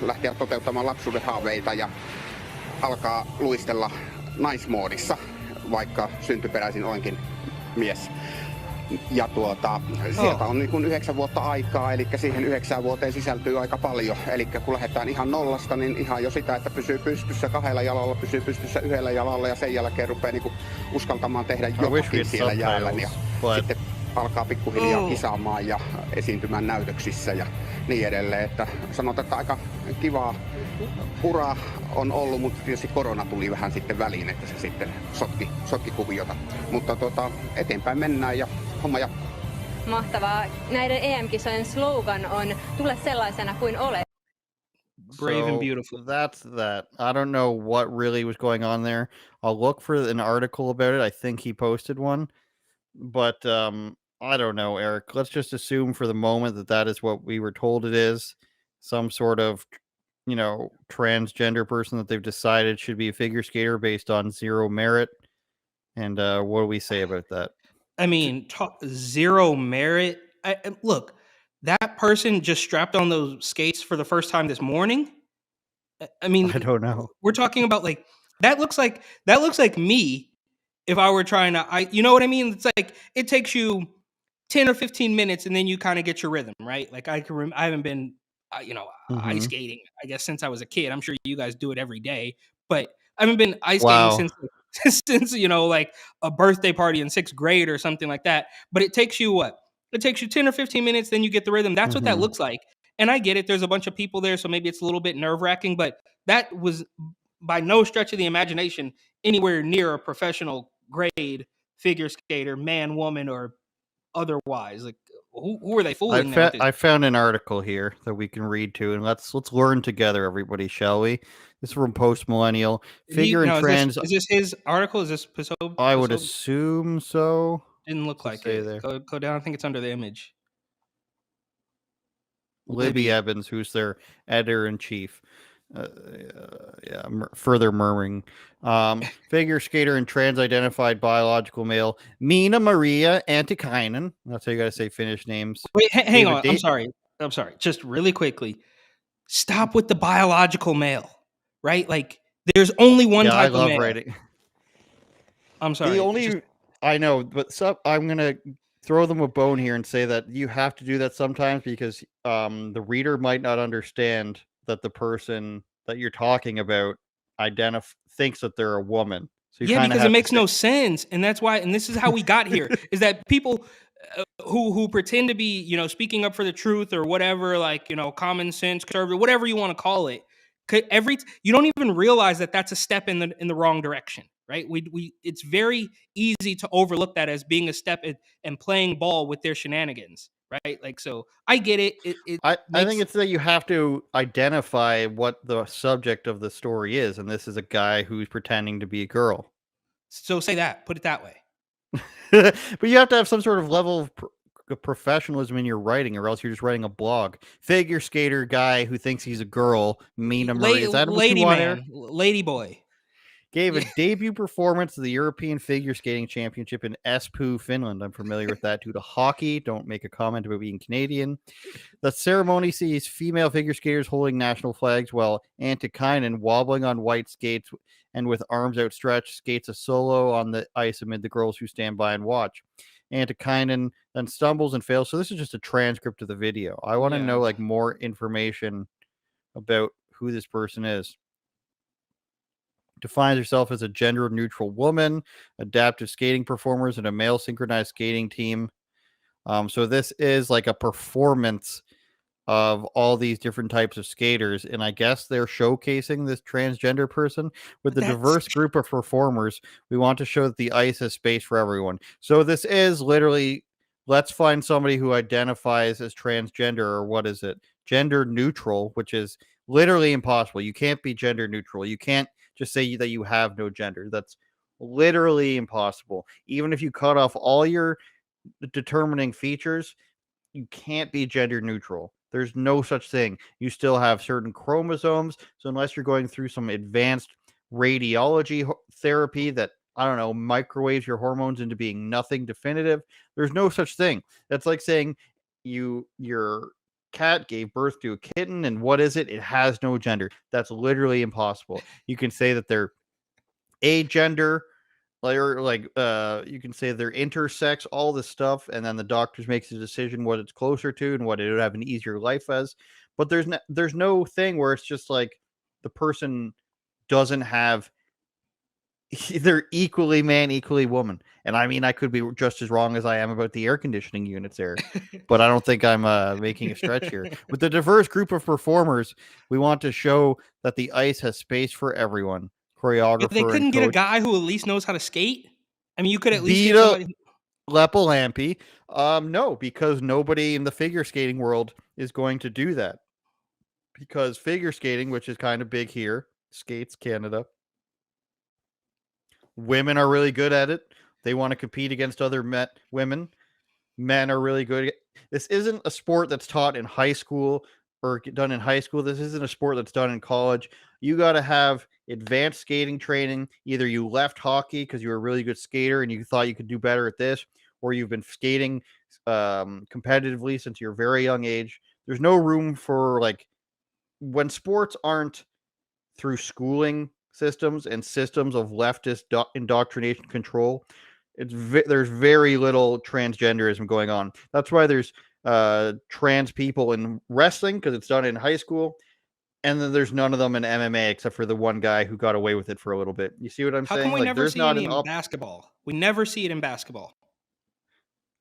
lähteä toteuttamaan lapsuuden haaveita ja alkaa luistella naismoodissa, vaikka syntyperäisin olenkin mies. Ja sieltä on niin kuin 9 vuotta aikaa, eli siihen 9 vuoteen sisältyy aika paljon. Eli kun lähdetään ihan nollasta, niin ihan jo sitä, että pysyy pystyssä 2 jalalla, pysyy pystyssä 1 jalalla ja sen jälkeen rupeaa niin kuin uskaltamaan tehdä jotakin siellä jäällä. Ja sitten alkaa pikkuhiljaa kisaamaan ja esiintymään näytöksissä ja niin edelleen. Että sanotaan, että aika kivaa uraa on ollut, mutta tietysti korona tuli vähän sitten väliin, että se sitten sotki kuviota. Mutta eteenpäin mennään ja homma jatkuu. Mahtavaa. Näiden EM-kisojen slogan on tule sellaisena kuin olet. Brave and beautiful. That's that. I don't know what really was going on there. I'll look for an article about it. I think he posted one. But I don't know, Eric. Let's just assume for the moment that is what we were told it is. Some sort of, transgender person that they've decided should be a figure skater based on zero merit. And what do we say about that? I mean, zero merit. Look, that person just strapped on those skates for the first time this morning. I mean, I don't know. We're talking about that looks like me if I were trying to, you know what I mean? It's like it takes you 10 or 15 minutes and then you kind of get your rhythm, right? Like I haven't been, ice skating, I guess, since I was a kid. I'm sure you guys do it every day, but I haven't been ice skating since like a birthday party in 6th grade or something like that. But it takes you what? It takes you 10 or 15 minutes, then you get the rhythm. That's what that looks like. And I get it. There's a bunch of people there, so maybe it's a little bit nerve-wracking, but that was by no stretch of the imagination anywhere near a professional grade figure skater, man, woman, or otherwise. Like, who are they fooling? I found an article here that we can read to, and let's learn together, everybody, shall we? This is from Post Millennial. Figure and trans. Is this his article? Is this Posob? I would assume so. Didn't look like it. There. Go down. I think it's under the image. Libby Evans, who's their editor-in-chief. Further murmuring. Figure skater and trans-identified biological male Minna Maria Antikainen. That's how you got to say Finnish names. Wait, hang on. I'm sorry. Just really quickly. Stop with the biological male, right? Like, there's only one type of male. Writing. I'm sorry. I know, but I'm going to throw them a bone here and say that you have to do that sometimes because the reader might not understand that the person that you're talking about thinks that they're a woman. So because it makes no sense. And that's why, and this is how we got here, is that people who pretend to be, speaking up for the truth or whatever, like, common sense, conservative, whatever you want to call it, you don't even realize that that's a step in the wrong direction, right? It's very easy to overlook that as being a step and playing ball with their shenanigans. Right, like, so I get it. I think it's that you have to identify what the subject of the story is, and this is a guy who's pretending to be a girl. So say that, put it that way. But you have to have some sort of level of professionalism in your writing, or else you're just writing a blog. Figure skater guy who thinks he's a girl, Minna Maria. Is that lady man, lady boy? Gave a debut performance at the European Figure Skating Championship in Espoo, Finland. I'm familiar with that due to hockey. Don't make a comment about being Canadian. The ceremony sees female figure skaters holding national flags while Antikainen, wobbling on white skates and with arms outstretched, skates a solo on the ice amid the girls who stand by and watch. Antikainen then stumbles and fails. So this is just a transcript of the video. I want to know more information about who this person is. Defines herself as a gender-neutral woman, adaptive skating performers, and a male synchronized skating team. So this is like a performance of all these different types of skaters, and I guess they're showcasing this transgender person with the diverse group of performers. We want to show that the ice has space for everyone. So this is literally, let's find somebody who identifies as transgender, or what is it? Gender neutral, which is literally impossible. You can't be gender neutral. You can't just say that you have no gender. That's literally impossible. Even if you cut off all your determining features, you can't be gender neutral. There's no such thing. You still have certain chromosomes. So unless you're going through some advanced radiology therapy that, I don't know, microwaves your hormones into being nothing definitive, there's no such thing. That's like saying you're cat gave birth to a kitten, and what is it? It has no gender. That's literally impossible. You can say that they're agender, you can say they're intersex, all this stuff, and then the doctors makes a decision what it's closer to and what it would have an easier life as. But there's no thing where it's just like the person doesn't have they're equally man, equally woman. And I mean, I could be just as wrong as I am about the air conditioning units there, but I don't think I'm making a stretch here. With the diverse group of performers, we want to show that the ice has space for everyone. Choreographer If they couldn't and get a coach guy who at least knows how to skate, I mean, you could at least get Vita somebody. Lepalampi. No, because nobody in the figure skating world is going to do that. Because figure skating, which is kind of big here, Skates Canada, women are really good at it. They want to compete against other women. Men are really good. This isn't a sport that's taught in high school or done in high school. This isn't a sport that's done in college. You got to have advanced skating training. Either you left hockey because you were a really good skater and you thought you could do better at this, or you've been skating competitively since your very young age. There's no room for when sports aren't through schooling systems and systems of leftist indoctrination control. There's very little transgenderism going on. That's why there's trans people in wrestling because it's done in high school, and then there's none of them in MMA except for the one guy who got away with it for a little bit. You see what I'm How saying? come we never There's see not any an in basketball? We never see it in basketball.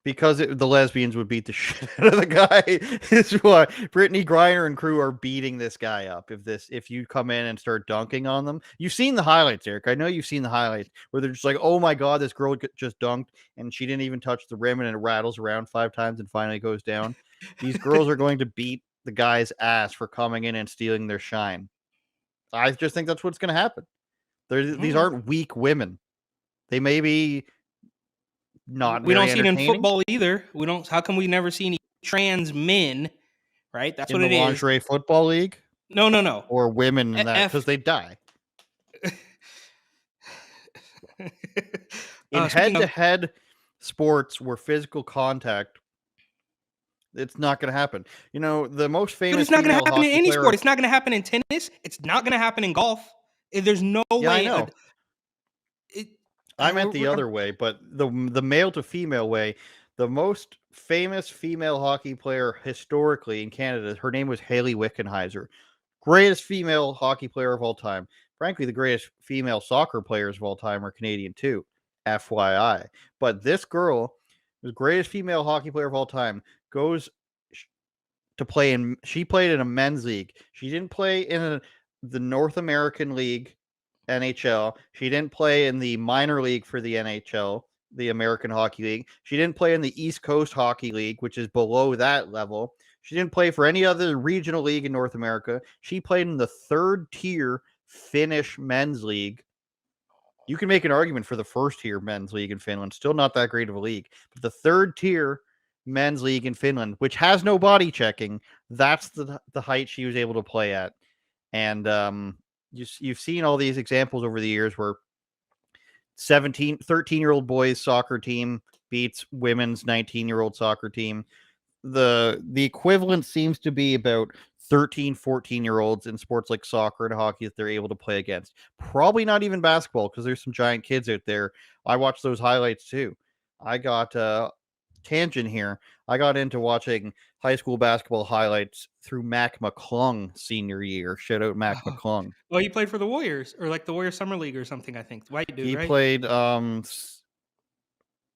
because the lesbians would beat the shit out of the guy. Is why Brittany Griner and crew are beating this guy up. If you come in and start dunking on them, you've seen the highlights, Eric. I know you've seen the highlights where they're just like, "Oh my god, this girl just dunked and she didn't even touch the rim and it rattles around 5 times and finally goes down." These girls are going to beat the guy's ass for coming in and stealing their shine. I just think that's what's going to happen. These aren't weak women. They may be not We very don't see it in entertaining. football either. We don't. How come we never see any trans men? Right, that's in what the it is. lingerie football league. No. Or women in that because they die. In head-to-head sports where physical contact, it's not going to happen. You know, the most famous. But it's not going to happen in any player, sport. It's not going to happen in tennis. It's not going to happen in golf. There's no way. I know. I meant the other way, but the male to female way. The most famous female hockey player historically in Canada, her name was Hayley Wickenheiser. Greatest female hockey player of all time. Frankly, the greatest female soccer players of all time are Canadian too, FYI. But this girl, the greatest female hockey player of all time, goes to play in. She played in a men's league. She didn't play in the North American League, NHL. She didn't play in the minor league for the NHL, the American Hockey League. She didn't play in the East Coast Hockey League, which is below that level. She didn't play for any other regional league in North America. She played in the third tier Finnish men's league. You can make an argument for the first tier men's league in Finland. Still not that great of a league. But the third tier men's league in Finland, which has no body checking, that's the height she was able to play at. And you've seen all these examples over the years where 13-year-old boys soccer team beats women's 19-year-old soccer team. The equivalent seems to be about 14-year-olds in sports like soccer and hockey that they're able to play against. Probably not even basketball because there's some giant kids out there. I watched those highlights too. I got tangent here. I got into watching high school basketball highlights through Mac McClung senior year. Shout out Mac McClung. Well, he played for the Warriors or like the Warriors Summer League or something, I think. White dude, He right? played was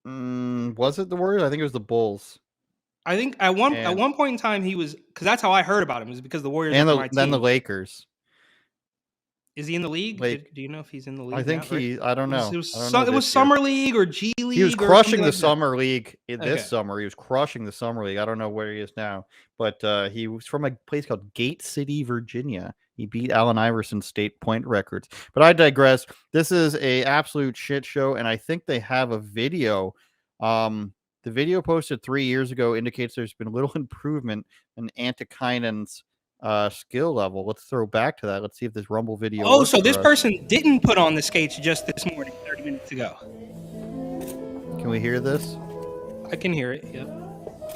it the Warriors? I think it was the Bulls. I think at one point in time he was, because that's how I heard about him, is because the Warriors and were my team. Then the Lakers. Is he in the league? Do you know if he's in the league? I think right? I don't know. It was Summer League or G League. He was crushing the Summer like League this summer. He was crushing the Summer League. I don't know where he is now, but he was from a place called Gate City, Virginia. He beat Allen Iverson's state point records. But I digress. This is a absolute shit show, and I think they have a video. The video posted 3 years ago indicates there's been little improvement in Antikainen's skill level. Let's throw back to that. Let's see if this Rumble video. Oh, so this person didn't put on the skates just this morning, 30 minutes ago. Can we hear this? I can hear it. Yeah.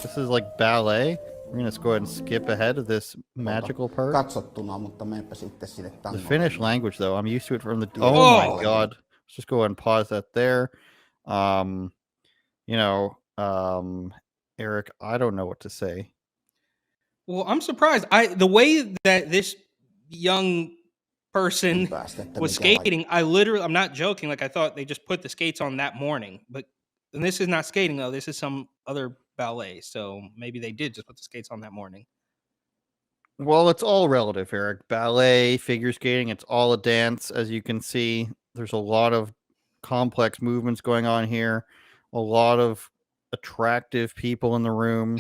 This is like ballet. We're gonna go ahead and skip ahead of this magical part. Katsottuna, mutta menepä sitten sinne The tangolle. Finnish language, though, I'm used to it from the. Yeah. Oh my Oh. god! Let's just go ahead and pause that there. Eric, I don't know what to say. Well, I'm surprised. The way that this young person was skating, I'm not joking. Like, I thought they just put the skates on that morning, and this is not skating though. This is some other ballet. So maybe they did just put the skates on that morning. Well, it's all relative, Eric. Ballet, figure skating, it's all a dance, as you can see. There's a lot of complex movements going on here, a lot of attractive people in the room.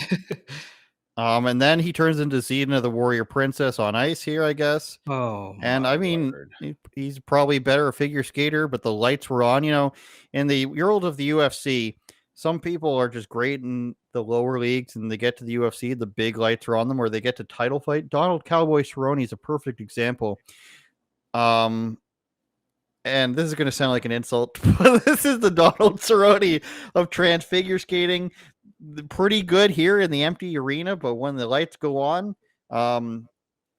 And then he turns into Xena, the warrior princess, on ice here, I guess. Oh, and I mean, he's probably better a figure skater, but the lights were on. In the world of the UFC, some people are just great in the lower leagues, and they get to the UFC, the big lights are on them, or they get to title fight. Donald Cowboy Cerrone is a perfect example. And this is going to sound like an insult, but this is the Donald Cerrone of trans figure skating. Pretty good here in the empty arena, but when the lights go on,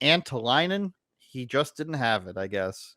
Antolainen, he just didn't have it, I guess.